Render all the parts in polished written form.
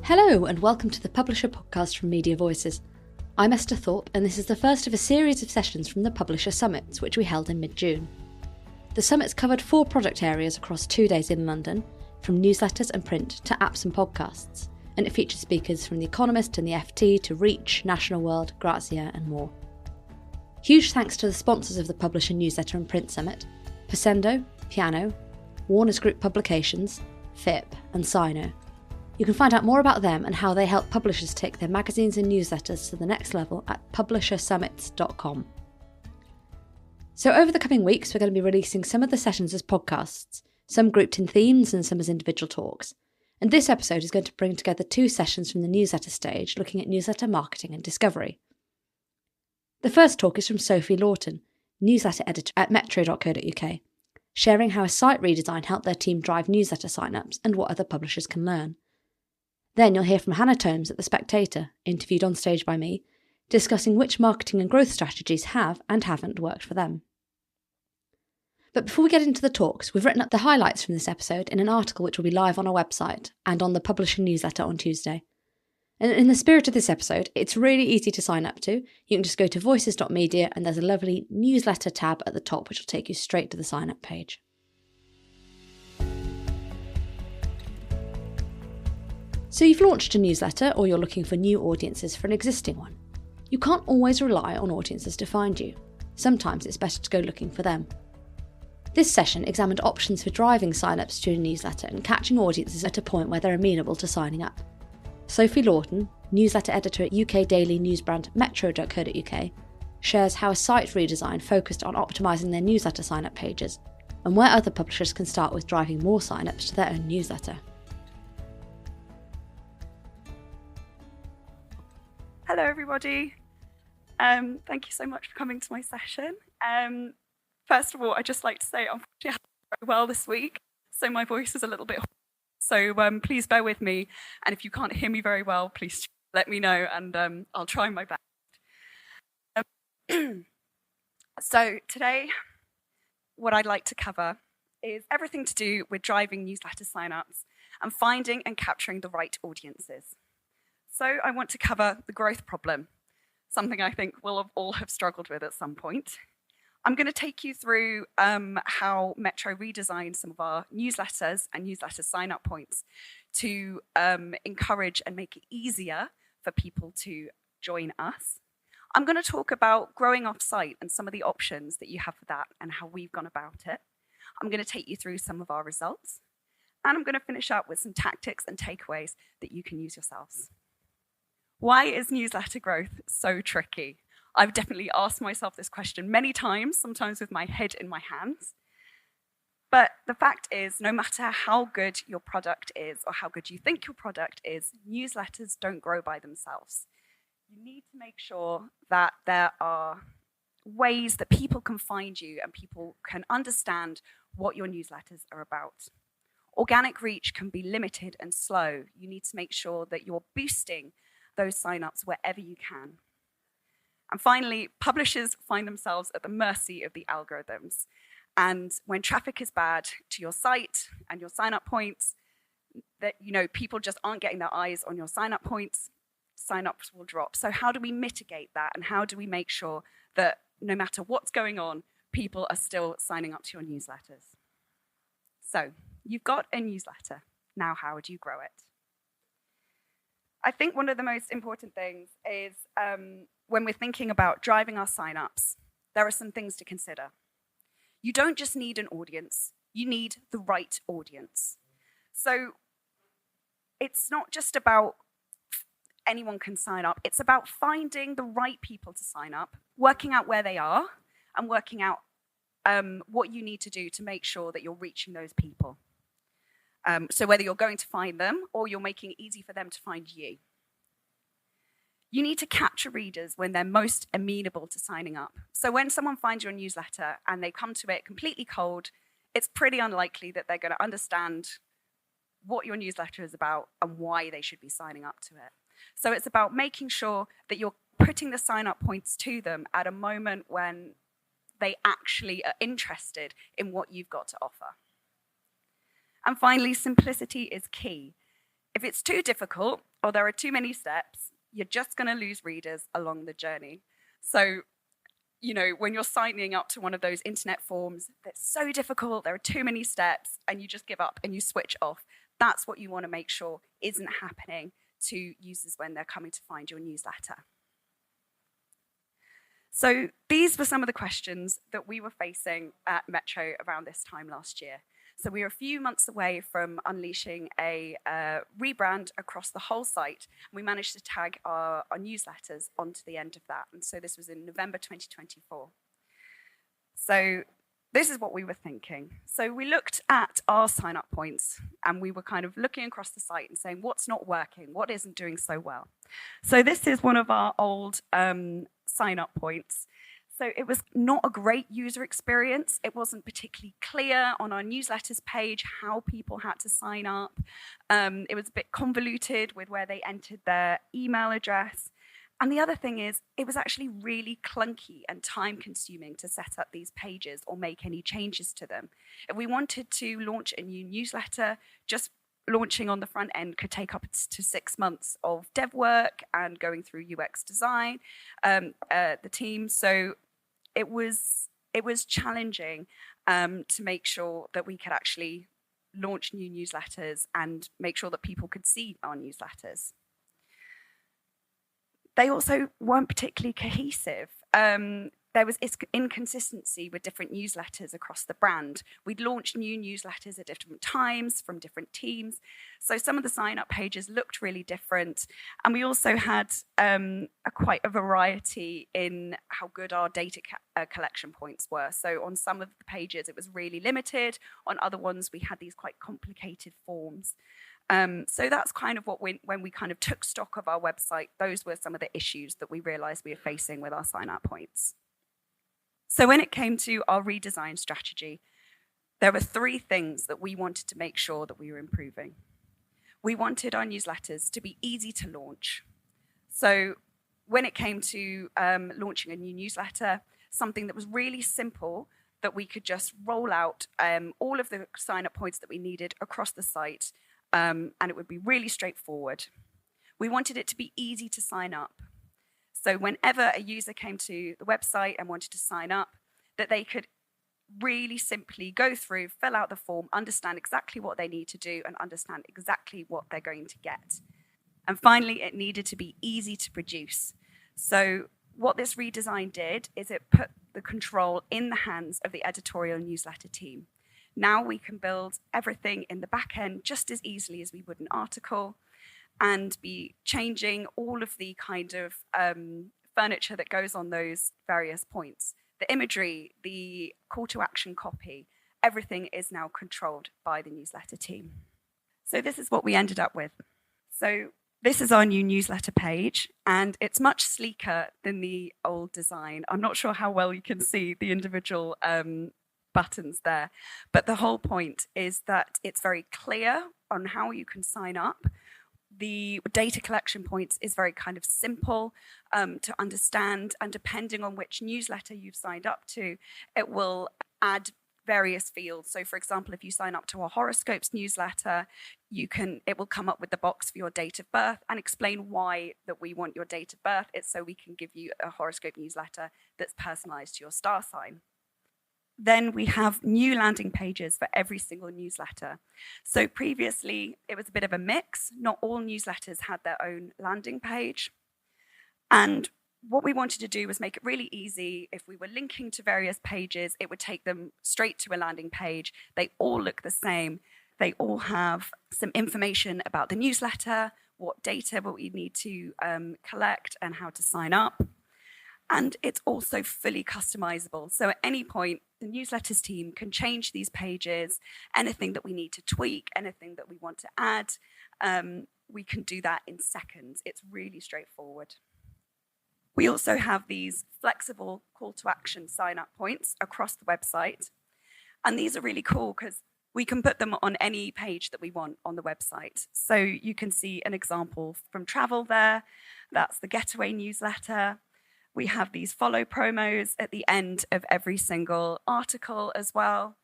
Hello and welcome to the Publisher podcast from Media Voices. I'm Esther Thorpe and this is the first of a series of sessions from the Publisher Summits, which we held in mid-June. The summits covered 4 product areas across 2 days in London, from newsletters and print to apps and podcasts, and it featured speakers from The Economist and the FT to Reach, National World, Grazia and more. Huge thanks to the sponsors of the Publisher Newsletter and Print Summit, Pasendo, Piano, Warner's Group Publications, FIP and Sino. You can find out more about them and how they help publishers take their magazines and newsletters to the next level at publishersummits.com. So over the coming weeks, we're going to be releasing some of the sessions as podcasts, some grouped in themes and some as individual talks. And this episode is going to bring together 2 sessions from the newsletter stage looking at newsletter marketing and discovery. The first talk is from Sophie Laughton, newsletter editor at metro.co.uk, sharing how a site redesign helped their team drive newsletter sign-ups and what other publishers can learn. Then you'll hear from Hannah Tomes at The Spectator, interviewed on stage by me, discussing which marketing and growth strategies have and haven't worked for them. But before we get into the talks, we've written up the highlights from this episode in an article which will be live on our website and on the Publisher newsletter on Tuesday. And in the spirit of this episode, it's really easy to sign up to. You can just go to voices.media and there's a lovely newsletter tab at the top which will take you straight to the sign-up page. So you've launched a newsletter or you're looking for new audiences for an existing one. You can't always rely on audiences to find you. Sometimes it's better to go looking for them. This session examined options for driving sign-ups to a newsletter and catching audiences at a point where they're amenable to signing up. Sophie Laughton, newsletter editor at UK daily news brand metro.co.uk, shares how a site redesign focused on optimising their newsletter sign-up pages and where other publishers can start with driving more sign-ups to their own newsletter. Hello everybody, thank you so much for coming to my session. First of all, I'd just like to say I'm actually very well this week, so my voice is a little bit hoarse, so please bear with me, and if you can't hear me very well, please let me know and I'll try my best. So today, what I'd like to cover is everything to do with driving newsletter sign-ups and finding and capturing the right audiences. So I want to cover the growth problem, something I think we'll all have struggled with at some point. I'm going to take you through how Metro redesigned some of our newsletters and newsletter sign-up points to encourage and make it easier for people to join us. I'm going to talk about growing off-site and some of the options that you have for that and how we've gone about it. I'm going to take you through some of our results. And I'm going to finish up with some tactics and takeaways that you can use yourselves. Why is newsletter growth so tricky? I've definitely asked myself this question many times, sometimes with my head in my hands. But the fact is, no matter how good your product is or how good you think your product is, newsletters don't grow by themselves. You need to make sure that there are ways that people can find you and people can understand what your newsletters are about. Organic reach can be limited and slow. You need to make sure that you're boosting those sign-ups wherever you can. And finally, publishers find themselves at the mercy of the algorithms. And when traffic is bad to your site and your sign-up points, that people just aren't getting their eyes on your sign-up points, sign-ups will drop. So how do we mitigate that? And how do we make sure that no matter what's going on, people are still signing up to your newsletters? So you've got a newsletter. Now how do you grow it? I think one of the most important things is when we're thinking about driving our sign-ups, there are some things to consider. You don't just need an audience, you need the right audience. So it's not just about anyone can sign up, it's about finding the right people to sign up, working out where they are, and working out what you need to do to make sure that you're reaching those people. So whether you're going to find them or you're making it easy for them to find you. You need to capture readers when they're most amenable to signing up. So when someone finds your newsletter and they come to it completely cold, it's pretty unlikely that they're going to understand what your newsletter is about and why they should be signing up to it. So it's about making sure that you're putting the sign-up points to them at a moment when they actually are interested in what you've got to offer. And finally, simplicity is key. If it's too difficult or there are too many steps, you're just going to lose readers along the journey. So, when you're signing up to one of those internet forms that's so difficult, there are too many steps, and you just give up and you switch off, that's what you want to make sure isn't happening to users when they're coming to find your newsletter. So these were some of the questions that we were facing at Metro around this time last year. So we were a few months away from unleashing a rebrand across the whole site. We managed to tag our newsletters onto the end of that. And so this was in November 2024. So this is what we were thinking. So we looked at our sign-up points, and we were kind of looking across the site and saying, what's not working? What isn't doing so well? So this is one of our old sign-up points. So it was not a great user experience. It wasn't particularly clear on our newsletters page how people had to sign up. It was a bit convoluted with where they entered their email address. And the other thing is, it was actually really clunky and time-consuming to set up these pages or make any changes to them. If we wanted to launch a new newsletter, just launching on the front end could take up to 6 months of dev work and going through UX design, the team. So it was challenging to make sure that we could actually launch new newsletters and make sure that people could see our newsletters. They also weren't particularly cohesive. There was inconsistency with different newsletters across the brand. We'd launched new newsletters at different times from different teams. So some of the sign-up pages looked really different. And we also had quite a variety in how good our data collection points were. So on some of the pages, it was really limited. On other ones, we had these quite complicated forms. So that's kind of what when we kind of took stock of our website, those were some of the issues that we realized we were facing with our sign-up points. So when it came to our redesign strategy, there were 3 things that we wanted to make sure that we were improving. We wanted our newsletters to be easy to launch. So when it came to launching a new newsletter, something that was really simple, that we could just roll out all of the sign-up points that we needed across the site, and it would be really straightforward. We wanted it to be easy to sign up. So whenever a user came to the website and wanted to sign up, that they could really simply go through, fill out the form, understand exactly what they need to do, and understand exactly what they're going to get. And finally, it needed to be easy to produce. So what this redesign did is it put the control in the hands of the editorial newsletter team. Now we can build everything in the back end just as easily as we would an article, and be changing all of the kind of furniture that goes on those various points. The imagery, the call to action copy, everything is now controlled by the newsletter team. So this is what we ended up with. So this is our new newsletter page, and it's much sleeker than the old design. I'm not sure how well you can see the individual buttons there, but the whole point is that it's very clear on how you can sign up. The data collection points is very kind of simple to understand, and depending on which newsletter you've signed up to, it will add various fields. So for example, if you sign up to a horoscopes newsletter, it will come up with the box for your date of birth and explain why that we want your date of birth. It's so we can give you a horoscope newsletter that's personalized to your star sign. Then we have new landing pages for every single newsletter. So previously, it was a bit of a mix. Not all newsletters had their own landing page. And what we wanted to do was make it really easy. If we were linking to various pages, it would take them straight to a landing page. They all look the same. They all have some information about the newsletter, what data we need to collect, and how to sign up. And it's also fully customizable. So at any point, the newsletters team can change these pages. Anything that we need to tweak, anything that we want to add, we can do that in seconds. It's really straightforward. We also have these flexible call to action sign-up points across the website. And these are really cool because we can put them on any page that we want on the website. So you can see an example from travel there. That's the Getaway newsletter. We have these follow promos at the end of every single article as well.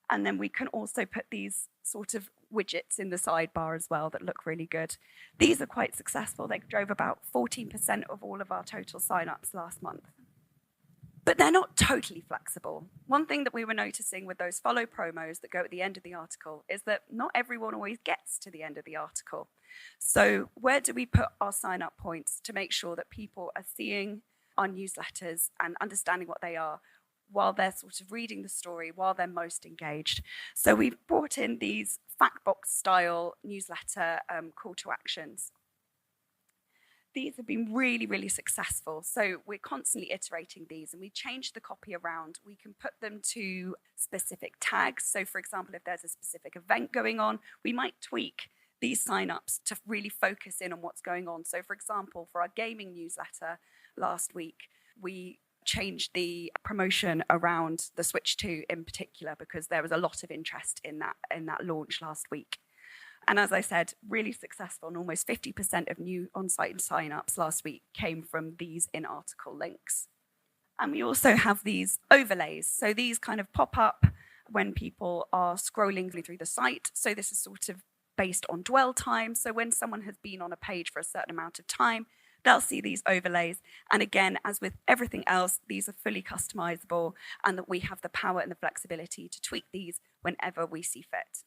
And then we can also put these sort of widgets in the sidebar as well that look really good. These are quite successful. They drove about 14% of all of our total signups last month. But they're not totally flexible. One thing that we were noticing with those follow promos that go at the end of the article is that not everyone always gets to the end of the article. So where do we put our sign-up points to make sure that people are seeing our newsletters and understanding what they are while they're sort of reading the story, while they're most engaged? So we've brought in these fact box style newsletter call to actions. These have been really, really successful. So we're constantly iterating these, and we change the copy around. We can put them to specific tags. So for example, if there's a specific event going on, we might tweak these signups to really focus in on what's going on. So for example, for our gaming newsletter last week, we changed the promotion around the Switch 2 in particular, because there was a lot of interest in that launch last week. And as I said, really successful, and almost 50% of new on-site signups last week came from these in-article links. And we also have these overlays. So these kind of pop up when people are scrolling through the site. So this is sort of based on dwell time. So when someone has been on a page for a certain amount of time, they'll see these overlays. And again, as with everything else, these are fully customizable, and that we have the power and the flexibility to tweak these whenever we see fit.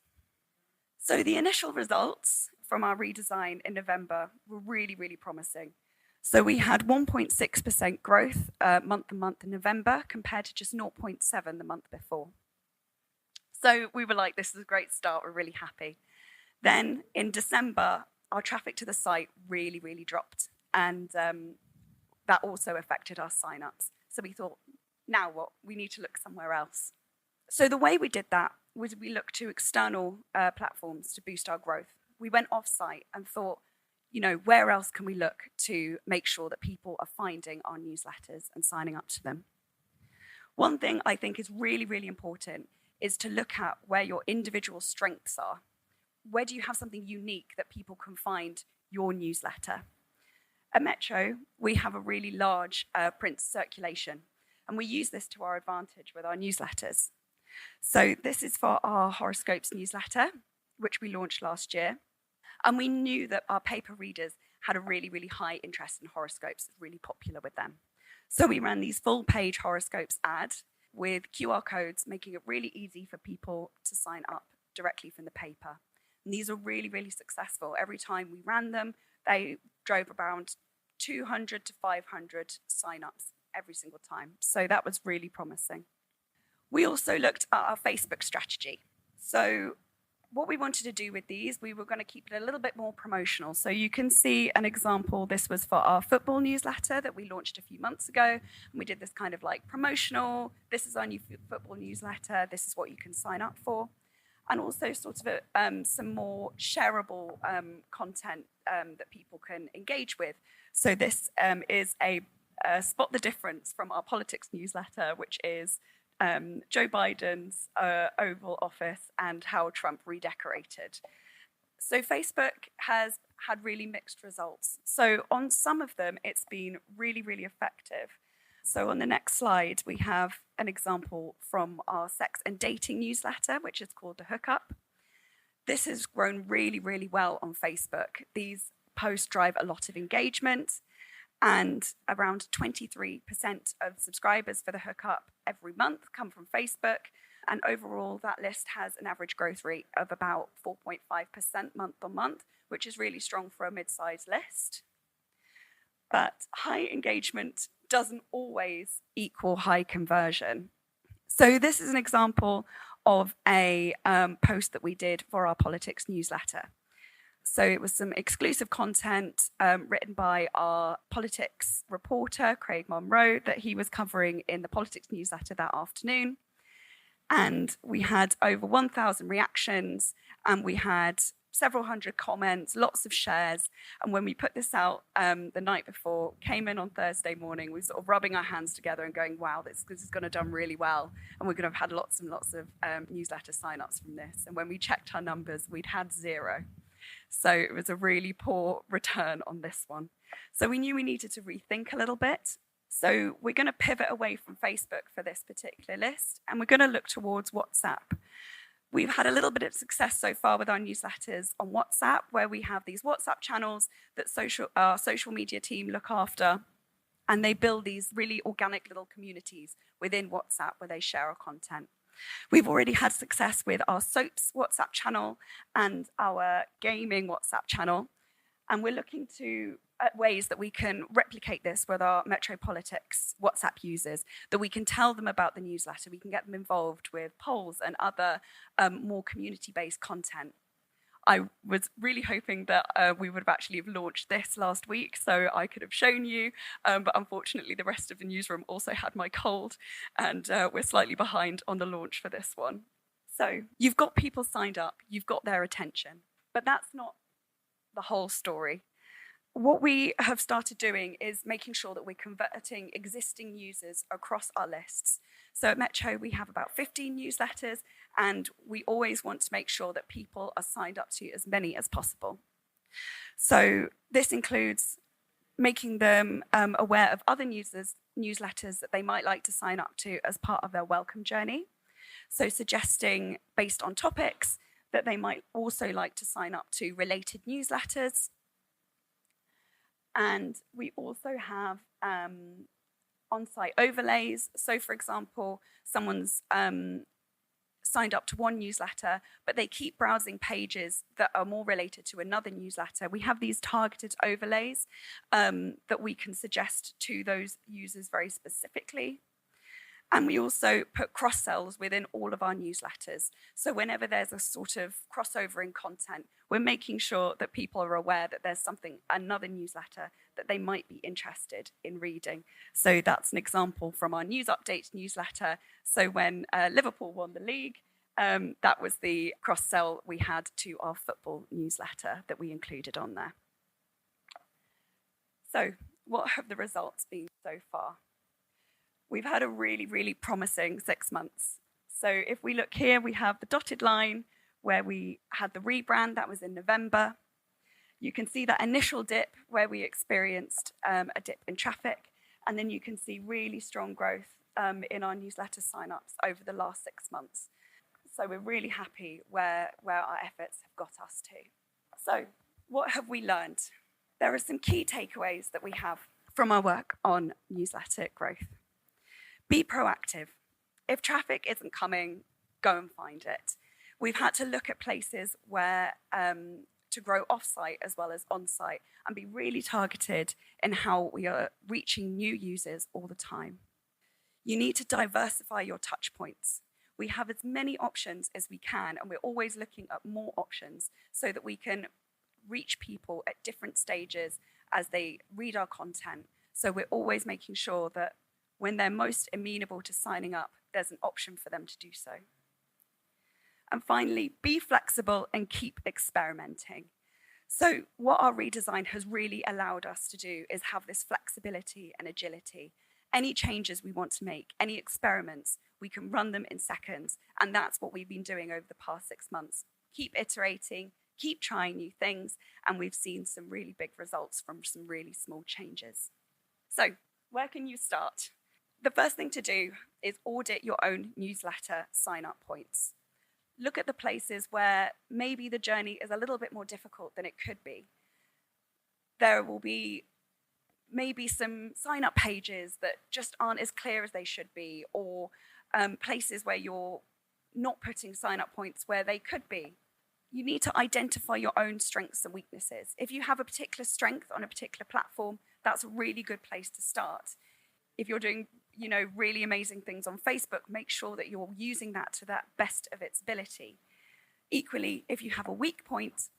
So the initial results from our redesign in November were really, really promising. So we had 1.6% growth month-to-month in November, compared to just 0.7 the month before. So we were like, this is a great start, we're really happy. Then in December, our traffic to the site really, really dropped. And that also affected our signups. So we thought, now what? We need to look somewhere else. So the way we did that was we looked to external platforms to boost our growth. We went off-site and thought, where else can we look to make sure that people are finding our newsletters and signing up to them? One thing I think is really, really important is to look at where your individual strengths are. Where do you have something unique that people can find your newsletter? At Metro, we have a really large print circulation, and we use this to our advantage with our newsletters. So this is for our horoscopes newsletter, which we launched last year. And we knew that our paper readers had a really, really high interest in horoscopes, really popular with them. So we ran these full page horoscopes ad with QR codes, making it really easy for people to sign up directly from the paper. And these are really, really successful. Every time we ran them, they drove around 200 to 500 signups every single time. So that was really promising. We also looked at our Facebook strategy. So what we wanted to do with these, we were going to keep it a little bit more promotional. So you can see an example. This was for our football newsletter that we launched a few months ago. And we did this kind of like promotional, this is our new football newsletter, this is what you can sign up for. And also sort of some more shareable content that people can engage with. So this is a Spot the Difference from our politics newsletter, which is Joe Biden's Oval Office and how Trump redecorated. So Facebook has had really mixed results. So on some of them, it's been really, really effective. So on the next slide, we have an example from our sex and dating newsletter, which is called The Hookup. This has grown really, really well on Facebook. These posts drive a lot of engagement, and around 23% of subscribers for The Hookup every month come from Facebook. And overall, that list has an average growth rate of about 4.5% month on month, which is really strong for a mid-sized list. But high engagement doesn't always equal high conversion. So this is an example of a post that we did for our politics newsletter. So it was some exclusive content written by our politics reporter, Craig Monroe, that he was covering in the politics newsletter that afternoon. And we had over 1,000 reactions, and we had several hundred comments, lots of shares. And when we put this out the night before, came in on Thursday morning, we were sort of rubbing our hands together and going, wow, this is going to have done really well. And we're going to have had lots and lots of newsletter signups from this. And when we checked our numbers, we'd had 0. So it was a really poor return on this one. So we knew we needed to rethink a little bit. So we're going to pivot away from Facebook for this particular list, and we're going to look towards WhatsApp. We've had a little bit of success so far with our newsletters on WhatsApp, where we have these WhatsApp channels that our social media team look after, and they build these really organic little communities within WhatsApp where they share our content. We've already had success with our soaps WhatsApp channel and our gaming WhatsApp channel, and we're looking at ways that we can replicate this with our Metropolitics WhatsApp users, that we can tell them about the newsletter, we can get them involved with polls and other more community-based content. I was really hoping that we would have actually launched this last week so I could have shown you, but unfortunately the rest of the newsroom also had my cold, and we're slightly behind on the launch for this one. So you've got people signed up, you've got their attention, but that's not the whole story. What we have started doing is making sure that we're converting existing users across our lists. So at Metro, we have about 15 newsletters, and we always want to make sure that people are signed up to as many as possible. So this includes making them aware of other newsletters that they might like to sign up to as part of their welcome journey. So suggesting, based on topics, that they might also like to sign up to related newsletters. And we also have on-site overlays. So for example, someone's signed up to one newsletter, but they keep browsing pages that are more related to another newsletter. We have these targeted overlays that we can suggest to those users very specifically. And we also put cross-sells within all of our newsletters. So whenever there's a sort of crossover in content, we're making sure that people are aware that there's another newsletter that they might be interested in reading. So that's an example from our news updates newsletter. So when Liverpool won the league, that was the cross-sell we had to our football newsletter that we included on there. So what have the results been so far? We've had a really, really promising 6 months. So if we look here, we have the dotted line where we had the rebrand, that was in November. You can see that initial dip where we experienced a dip in traffic, and then you can see really strong growth in our newsletter signups over the last 6 months. So we're really happy where our efforts have got us to. So what have we learned? There are some key takeaways that we have from our work on newsletter growth. Be proactive. If traffic isn't coming, go and find it. We've had to look at places where to grow off-site as well as on-site and be really targeted in how we are reaching new users all the time. You need to diversify your touch points. We have as many options as we can, and we're always looking at more options so that we can reach people at different stages as they read our content. So we're always making sure that when they're most amenable to signing up, there's an option for them to do so. And finally, be flexible and keep experimenting. So what our redesign has really allowed us to do is have this flexibility and agility. Any changes we want to make, any experiments, we can run them in seconds. And that's what we've been doing over the past 6 months. Keep iterating, keep trying new things, and we've seen some really big results from some really small changes. So where can you start? The first thing to do is audit your own newsletter sign-up points. Look at the places where maybe the journey is a little bit more difficult than it could be. There will be maybe some sign-up pages that just aren't as clear as they should be, or places where you're not putting sign-up points where they could be. You need to identify your own strengths and weaknesses. If you have a particular strength on a particular platform, that's a really good place to start. If you're doing really amazing things on Facebook, make sure that you're using that to that best of its ability. Equally, if you have a weak point,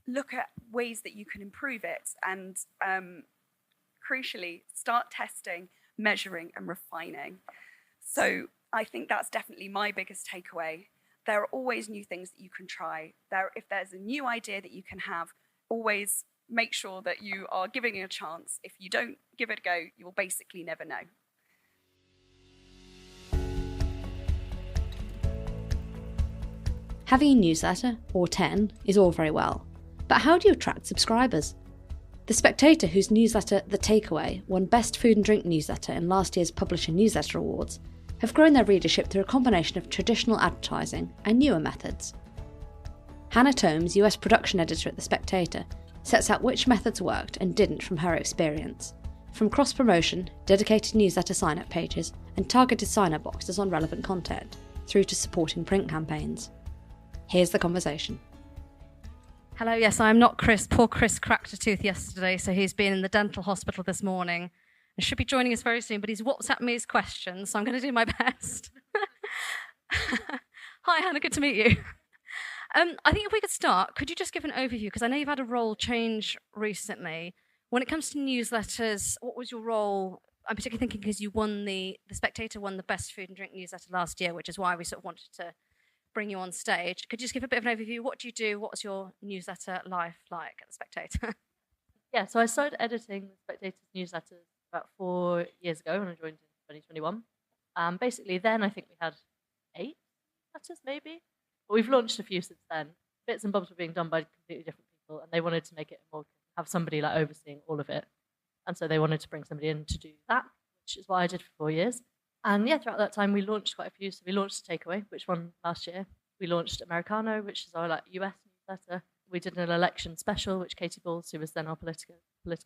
look at ways that you can improve it, and crucially, start testing, measuring, and refining. So I think that's definitely my biggest takeaway. There are always new things that you can try. If there's a new idea that you can have, always make sure that you are giving it a chance. If you don't give it a go, you will basically never know. Having a newsletter, or 10, is all very well, but how do you attract subscribers? The Spectator, whose newsletter The Takeaway won Best Food and Drink Newsletter in last year's Publisher Newsletter Awards, have grown their readership through a combination of traditional advertising and newer methods. Hannah Tomes, US production editor at The Spectator, sets out which methods worked and didn't from her experience, from cross-promotion, dedicated newsletter sign-up pages, and targeted sign-up boxes on relevant content, through to supporting print campaigns. Here's the conversation. Hello, yes, I'm not Chris. Poor Chris cracked a tooth yesterday, so he's been in the dental hospital this morning and should be joining us very soon, but he's WhatsApped me his questions, so I'm going to do my best. Hi, Hannah, good to meet you. I think if we could start, could you just give an overview? Because I know you've had a role change recently. When it comes to newsletters, what was your role? I'm particularly thinking because you won the Spectator won the best food and drink newsletter last year, which is why we sort of wanted to bring you on stage. Could you just give a bit of an overview? What do you do? What's your newsletter life like at the Spectator? Yeah, so I started editing the Spectator's newsletters about 4 years ago when I joined in 2021. Basically, then I think we had 8 letters maybe, but we've launched a few since then. Bits and bobs were being done by completely different people, and they wanted to make it more, have somebody like overseeing all of it, and so they wanted to bring somebody in to do that, which is what I did for 4 years. And yeah, throughout that time we launched quite a few. So we launched Takeaway, which won last year. We launched Americano, which is our like US newsletter. We did an election special, which Katie Balls, who was then our political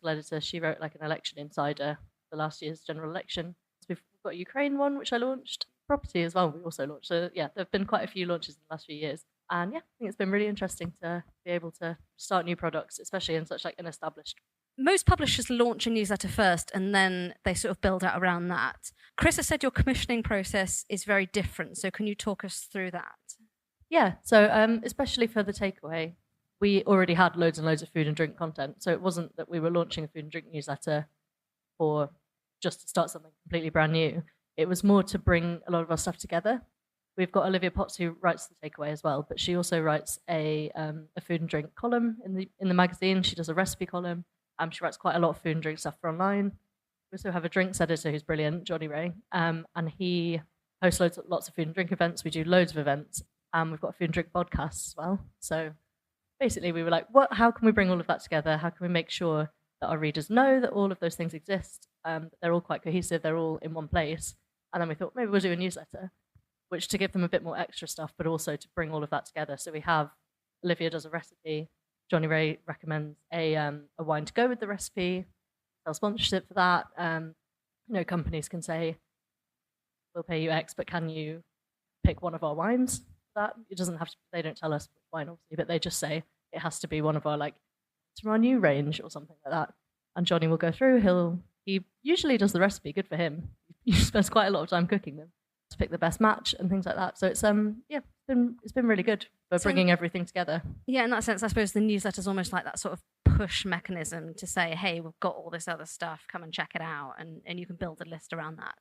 editor, she wrote like an election insider for last year's general election. So we've got a Ukraine one, which I launched. Property as well, we also launched. So yeah, there have been quite a few launches in the last few years. And yeah, I think it's been really interesting to be able to start new products, especially in such like an established. Most publishers launch a newsletter first and then they sort of build out around that. Chris has said your commissioning process is very different. So can you talk us through that? Yeah, so especially for the Takeaway, we already had loads and loads of food and drink content. So it wasn't that we were launching a food and drink newsletter for just to start something completely brand new. It was more to bring a lot of our stuff together. We've got Olivia Potts who writes the Takeaway as well, but she also writes a food and drink column in the magazine. She does a recipe column. She writes quite a lot of food and drink stuff for online. We also have a drinks editor who's brilliant, Johnny Ray, and he hosts lots of food and drink events. We do loads of events. We've got a food and drink podcast as well. So basically we were like, how can we bring all of that together? How can we make sure that our readers know that all of those things exist? They're all quite cohesive. They're all in one place. And then we thought maybe we'll do a newsletter, which to give them a bit more extra stuff, but also to bring all of that together. So we have Olivia does a recipe. Johnny Ray recommends a wine to go with the recipe. Sell sponsorship for that. Companies can say, we'll pay you X, but can you pick one of our wines for that? It doesn't have to, they don't tell us which wine, obviously, but they just say it has to be one of our, it's from our new range or something like that. And Johnny will go through, he usually does the recipe, good for him. He spends quite a lot of time cooking them to pick the best match and things like that. So it's it's been really good for bringing everything together. Yeah, in that sense, I suppose the newsletter's almost like that sort of push mechanism to say, hey, we've got all this other stuff, come and check it out, and you can build a list around that.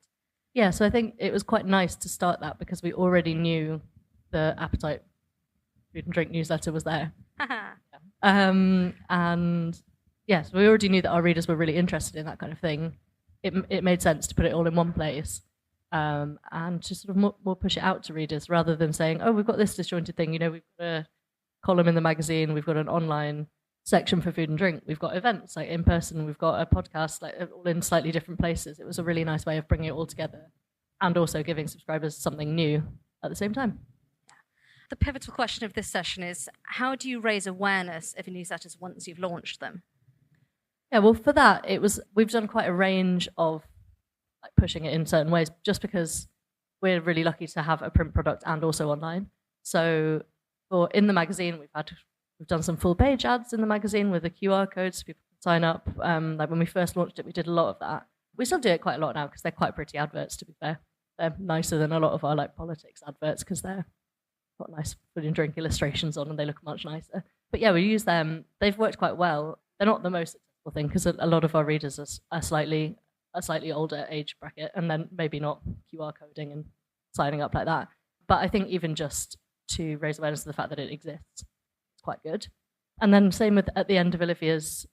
Yeah, so I think it was quite nice to start that because we already knew the Appetite food and drink newsletter was there. And yes, we already knew that our readers were really interested in that kind of thing. It made sense to put it all in one place. And to sort of more push it out to readers rather than saying, oh, we've got this disjointed thing. We've got a column in the magazine, we've got an online section for food and drink, we've got events like in person, we've got a podcast, all in slightly different places. It was a really nice way of bringing it all together and also giving subscribers something new at the same time. The pivotal question of this session is, how do you raise awareness of your newsletters once you've launched them? Yeah, well, for that, we've done quite a range of pushing it in certain ways, just because we're really lucky to have a print product and also online. So in the magazine, we've done some full page ads in the magazine with a QR code so people can sign up. When we first launched it, we did a lot of that. We still do it quite a lot now because they're quite pretty adverts, to be fair. They're nicer than a lot of our politics adverts because they're got nice food and drink illustrations on and they look much nicer. But yeah, we use them. They've worked quite well. They're not the most successful thing because a lot of our readers are a slightly older age bracket, and then maybe not QR coding and signing up like that. But I think even just to raise awareness of the fact that it exists, it's quite good. And then same with at the end of Olivia's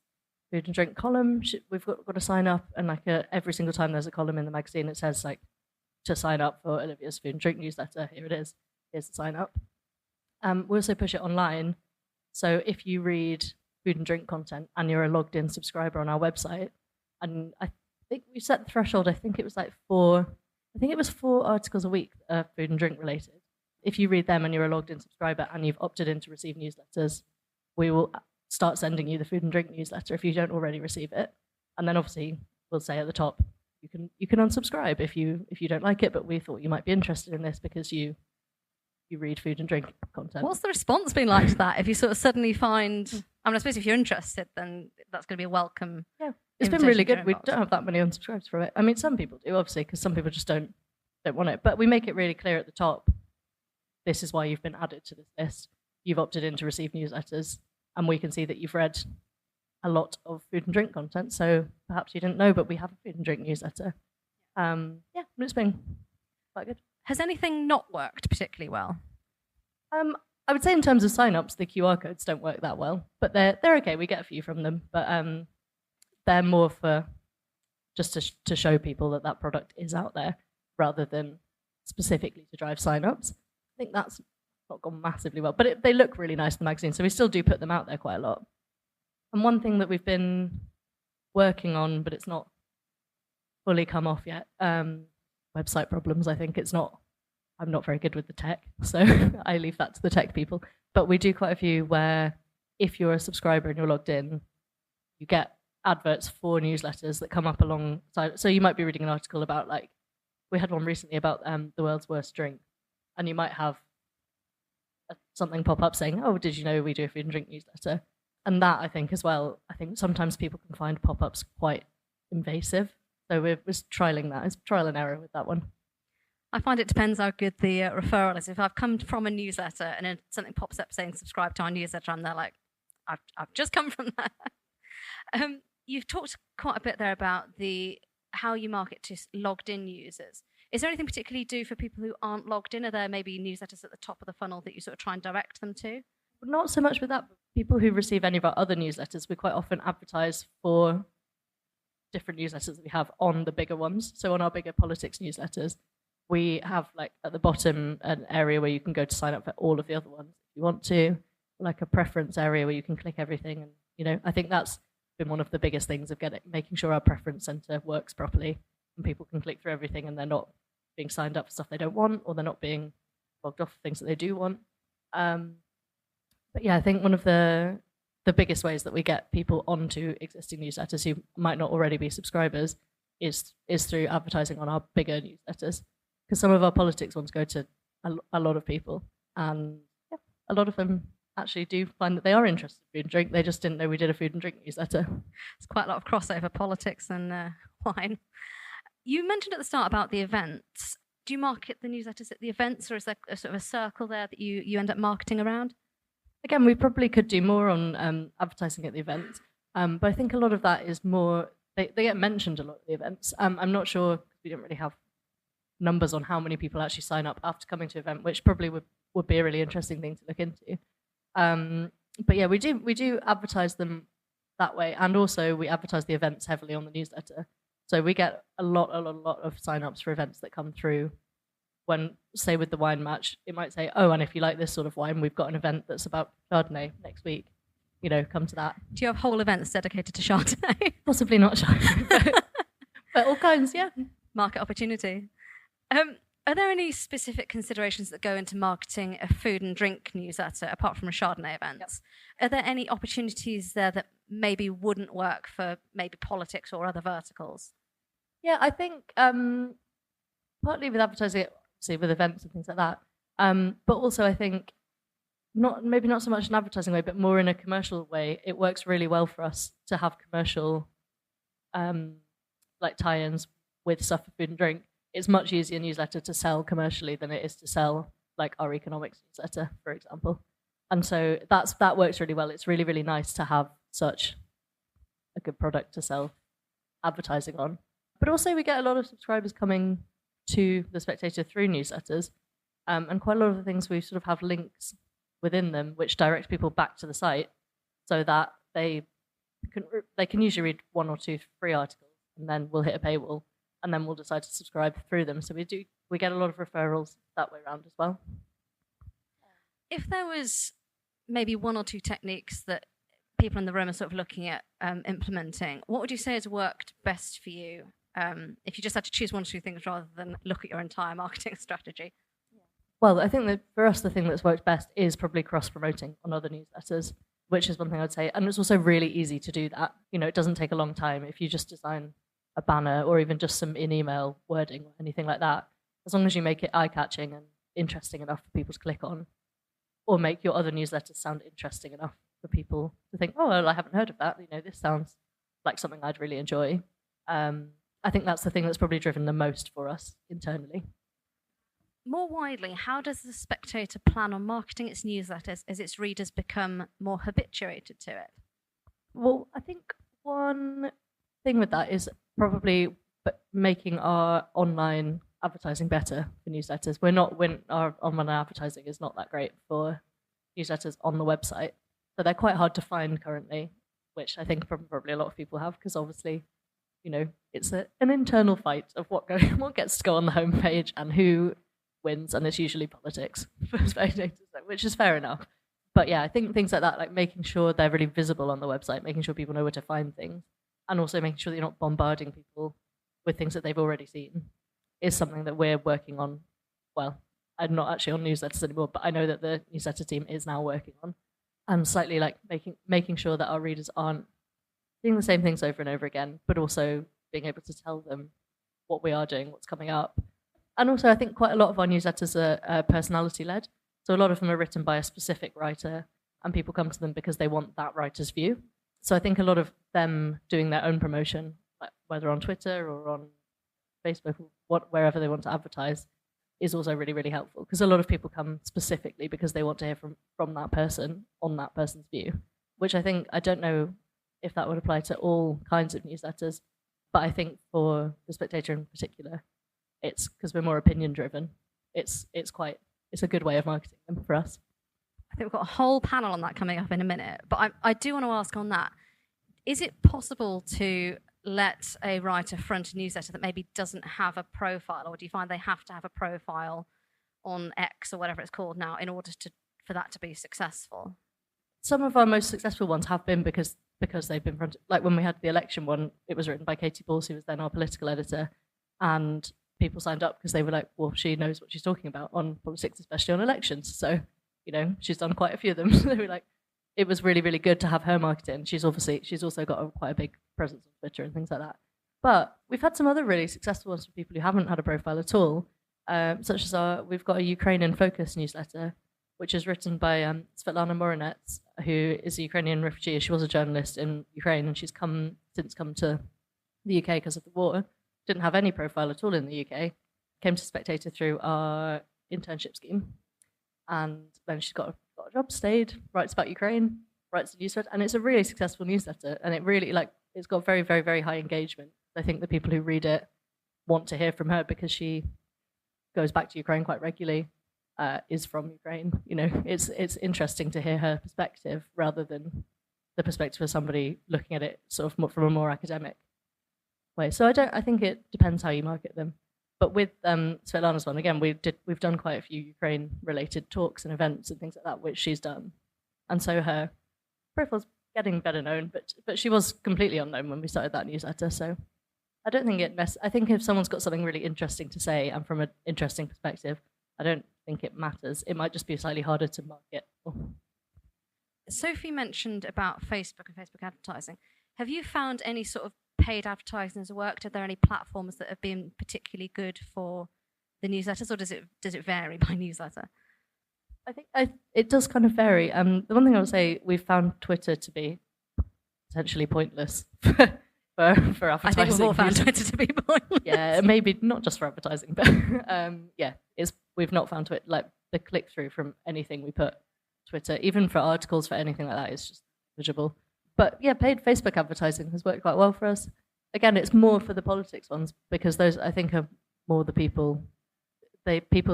food and drink column, we've got to sign up, and every single time there's a column in the magazine, it says to sign up for Olivia's food and drink newsletter. Here it is. Here's the sign up. We also push it online. So if you read food and drink content and you're a logged in subscriber on our website, and I think we set the threshold, I think it was I think it was 4 articles a week that are food and drink related. If you read them and you're a logged in subscriber and you've opted in to receive newsletters, we will start sending you the food and drink newsletter if you don't already receive it. And then obviously we'll say at the top, you can unsubscribe if you don't like it, but we thought you might be interested in this because you read food and drink content. What's the response been like to that? If you sort of suddenly find, I suppose if you're interested, then that's going to be a welcome. Yeah, it's been really good. We don't have that many unsubscribes from it. I mean, some people do, obviously, because some people just don't want it. But we make it really clear at the top, this is why you've been added to this list. You've opted in to receive newsletters, and we can see that you've read a lot of food and drink content. So perhaps you didn't know, but we have a food and drink newsletter. It's been quite good. Has anything not worked particularly well? I would say in terms of sign-ups, the QR codes don't work that well, but they're okay. We get a few from them, but they're more for just to show people that product is out there rather than specifically to drive sign-ups. I think that's not gone massively well, but they look really nice in the magazine, so we still do put them out there quite a lot. And one thing that we've been working on, but it's not fully come off yet, website problems. I think I'm not very good with the tech, so I leave that to the tech people. But we do quite a few where if you're a subscriber and you're logged in, you get adverts for newsletters that come up alongside. So you might be reading an article about, like, we had one recently about the world's worst drink, and you might have something pop up saying, oh, did you know we do a food and drink newsletter? And that, I think, as well, I think sometimes people can find pop-ups quite invasive. So we're trialing that. It's trial and error with that one. I find it depends how good the referral is. If I've come from a newsletter and then something pops up saying subscribe to our newsletter, I'm there like, I've just come from that. You've talked quite a bit there about how you market to logged in users. Is there anything particularly you do for people who aren't logged in? Are there maybe newsletters at the top of the funnel that you sort of try and direct them to? Not so much with that, but people who receive any of our other newsletters, we quite often advertise for different newsletters that we have on the bigger ones. So on our bigger politics newsletters, we have, like, at the bottom an area where you can go to sign up for all of the other ones if you want to, like a preference area where you can click everything. And, I think that's been one of the biggest things of making sure our preference center works properly and people can click through everything and they're not being signed up for stuff they don't want, or they're not being logged off for things that they do want. But yeah, I think one of the biggest ways that we get people onto existing newsletters who might not already be subscribers is through advertising on our bigger newsletters. Because some of our politics ones go to a lot of people, and a lot of them actually do find that they are interested in food and drink. They just didn't know we did a food and drink newsletter. It's quite a lot of crossover, politics and wine. You mentioned at the start about the events. Do you market the newsletters at the events, or is there a sort of a circle there that you end up marketing around? Again, we probably could do more on advertising at the events, but I think a lot of that is more, they get mentioned a lot at the events. I'm not sure, we don't really have numbers on how many people actually sign up after coming to an event, which probably would be a really interesting thing to look into. But yeah, we do advertise them that way, and also we advertise the events heavily on the newsletter. So we get a lot of sign-ups for events that come through. When, say, with the wine match, it might say, oh, and if you like this sort of wine, we've got an event that's about Chardonnay next week. Come to that. Do you have whole events dedicated to Chardonnay? Possibly not Chardonnay, but all kinds, yeah. Market opportunity. Are there any specific considerations that go into marketing a food and drink newsletter, apart from a Chardonnay event? Yep. Are there any opportunities there that maybe wouldn't work for maybe politics or other verticals? Yeah, I think partly with advertising, obviously with events and things like that, but also I think maybe not so much in an advertising way, but more in a commercial way. It works really well for us to have commercial like tie-ins with stuff for food and drink. It's much easier newsletter to sell commercially than it is to sell like our economics newsletter, for example. And so that works really well. It's really, really nice to have such a good product to sell advertising on. But also we get a lot of subscribers coming to the Spectator through newsletters, and quite a lot of the things we sort of have links within them which direct people back to the site so that they can usually read 1 or 2 free articles, and then we'll hit a paywall, and then we'll decide to subscribe through them. So we get a lot of referrals that way around as well. If there was maybe 1 or 2 techniques that people in the room are sort of looking at implementing, what would you say has worked best for you if you just had to choose one or two things rather than look at your entire marketing strategy? Well, I think that for us, the thing that's worked best is probably cross-promoting on other newsletters, which is one thing I'd say. And it's also really easy to do that. It doesn't take a long time. If you just design a banner or even just some in-email wording or anything like that, as long as you make it eye-catching and interesting enough for people to click on, or make your other newsletters sound interesting enough for people to think, oh, well, I haven't heard of that. This sounds like something I'd really enjoy. I think that's the thing that's probably driven the most for us internally. More widely, how does the Spectator plan on marketing its newsletters as its readers become more habituated to it? Well, I think one thing with that is probably making our online advertising better for newsletters. Our online advertising is not that great for newsletters on the website. So they're quite hard to find currently, which I think probably a lot of people have, because obviously, it's an internal fight of what gets to go on the homepage and who wins, and it's usually politics for Spectator, which is fair enough. But yeah, I think things like that, like making sure they're really visible on the website, making sure people know where to find things, and also making sure that you're not bombarding people with things that they've already seen, is something that we're working on. Well, I'm not actually on newsletters anymore, but I know that the newsletter team is now working on, and slightly like making sure that our readers aren't doing the same things over and over again, but also being able to tell them what we are doing, what's coming up. And also, I think quite a lot of our newsletters are personality-led. So a lot of them are written by a specific writer, and people come to them because they want that writer's view. So I think a lot of them doing their own promotion, like whether on Twitter or on Facebook, wherever they want to advertise, is also really, really helpful. Because a lot of people come specifically because they want to hear from that person on that person's view, which I don't know if that would apply to all kinds of newsletters, but I think for the Spectator in particular, it's because we're more opinion driven. It's a good way of marketing them for us. I think we've got a whole panel on that coming up in a minute, but I do want to ask on that, is it possible to let a writer front a newsletter that maybe doesn't have a profile, or do you find they have to have a profile on X or whatever it's called now in order for that to be successful? Some of our most successful ones have been because they've been fronted. Like when we had the election one, it was written by Katie Balls, who was then our political editor, and people signed up because they were like, well, she knows what she's talking about on politics, especially on elections. So, she's done quite a few of them. So they were like, it was really, really good to have her market in. She's also got quite a big presence on Twitter and things like that. But we've had some other really successful ones for people who haven't had a profile at all, such as we've got a Ukraine in Focus newsletter, which is written by Svetlana Morinets, who is a Ukrainian refugee. She was a journalist in Ukraine, and she's since come to the UK because of the war. Didn't have any profile at all in the UK. Came to Spectator through our internship scheme, and then she's got a job, stayed, writes about Ukraine, writes a newsletter, and it's a really successful newsletter. And it really it's got very, very, very high engagement. I think the people who read it want to hear from her because she goes back to Ukraine quite regularly. Is from Ukraine. It's interesting to hear her perspective rather than the perspective of somebody looking at it sort of from a more academic way. So I think it depends how you market them. But with Svetlana's one, again, we've done quite a few Ukraine-related talks and events and things like that, which she's done, and so her profile's getting better known. But she was completely unknown when we started that newsletter. So I don't think I think if someone's got something really interesting to say and from an interesting perspective, I don't think it matters. It might just be slightly harder to market. Sophie mentioned about Facebook and Facebook advertising. Have you found any sort of paid advertising has worked? Are there any platforms that have been particularly good for the newsletters, or does it vary by newsletter? I think it does kind of vary. The one thing I would say, we've found Twitter to be potentially pointless for advertising. I think we've all found Twitter to be pointless. Yeah, maybe not just for advertising, but we've not found Twitter, like the click-through from anything we put Twitter, even for articles, for anything like that, is just visible. But yeah, paid Facebook advertising has worked quite well for us. Again, it's more for the politics ones, because those, I think, are more the people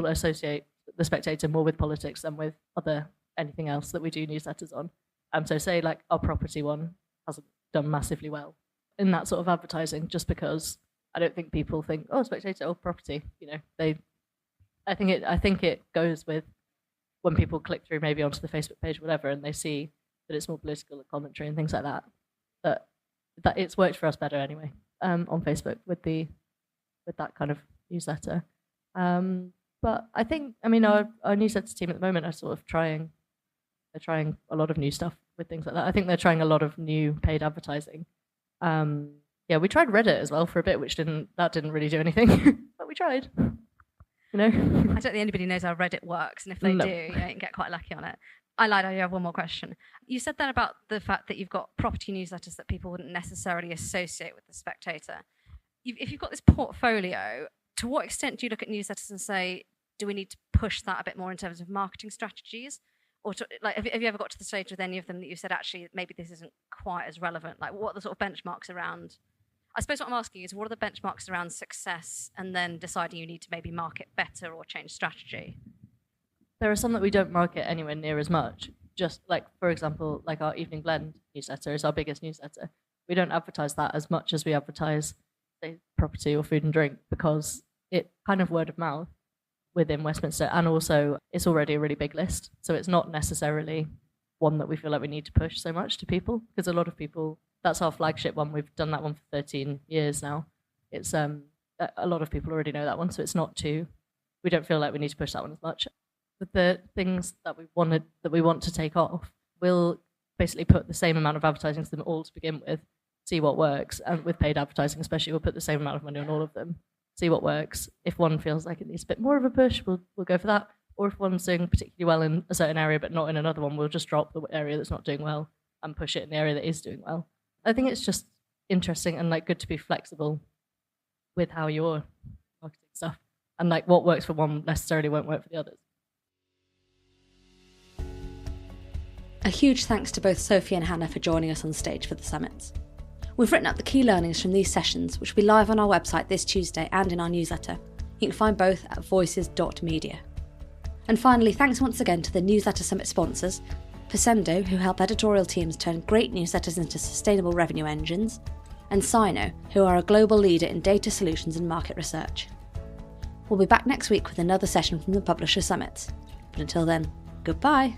associate the Spectator more with politics than with anything else that we do newsletters on. So say like our property one hasn't done massively well in that sort of advertising, just because I don't think people think, oh, Spectator or property. I think it goes with when people click through maybe onto the Facebook page, whatever, and they see that it's more political commentary and things like that. That it's worked for us better anyway. on Facebook with that kind of newsletter. But I think, I mean, our newsletter team at the moment are sort of trying a lot of new stuff with things like that. I think they're trying a lot of new paid advertising. Yeah, we tried Reddit as well for a bit, which didn't really do anything, but we tried. You know, I don't think anybody knows how Reddit works, and if they do, you can get quite lucky on it. I lied. I have one more question. You said then about the fact that you've got property newsletters that people wouldn't necessarily associate with the Spectator. If you've got this portfolio, to what extent do you look at newsletters and say, do we need to push that a bit more in terms of marketing strategies? Or have you ever got to the stage with any of them that you said, actually, maybe this isn't quite as relevant? Like, what are the sort of benchmarks around? I suppose what I'm asking is, what are the benchmarks around success and then deciding you need to maybe market better or change strategy? There are some that we don't market anywhere near as much. Just like, for example, like our Evening Blend newsletter is our biggest newsletter. We don't advertise that as much as we advertise, say, property or food and drink, because it kind of word of mouth within Westminster, and also it's already a really big list. So it's not necessarily one that we feel like we need to push so much to people, because a lot of people, that's our flagship one. We've done that one for 13 years now. It's a lot of people already know that one, so it's not too, we don't feel like we need to push that one as much. But the things that we want to take off, we'll basically put the same amount of advertising to them all to begin with, see what works, and with paid advertising especially, we'll put the same amount of money on all of them, see what works. If one feels like it needs a bit more of a push, we'll go for that. Or if one's doing particularly well in a certain area but not in another one, we'll just drop the area that's not doing well and push it in the area that is doing well. I think it's just interesting and like good to be flexible with how you're marketing stuff, and like what works for one necessarily won't work for the others. A huge thanks to both Sophie and Hannah for joining us on stage for the summits. We've written up the key learnings from these sessions, which will be live on our website this Tuesday and in our newsletter. You can find both at voices.media. And finally, thanks once again to the Newsletter Summit sponsors, Pasendo, who help editorial teams turn great newsletters into sustainable revenue engines, and Sino, who are a global leader in data solutions and market research. We'll be back next week with another session from the Publisher Summits. But until then, goodbye.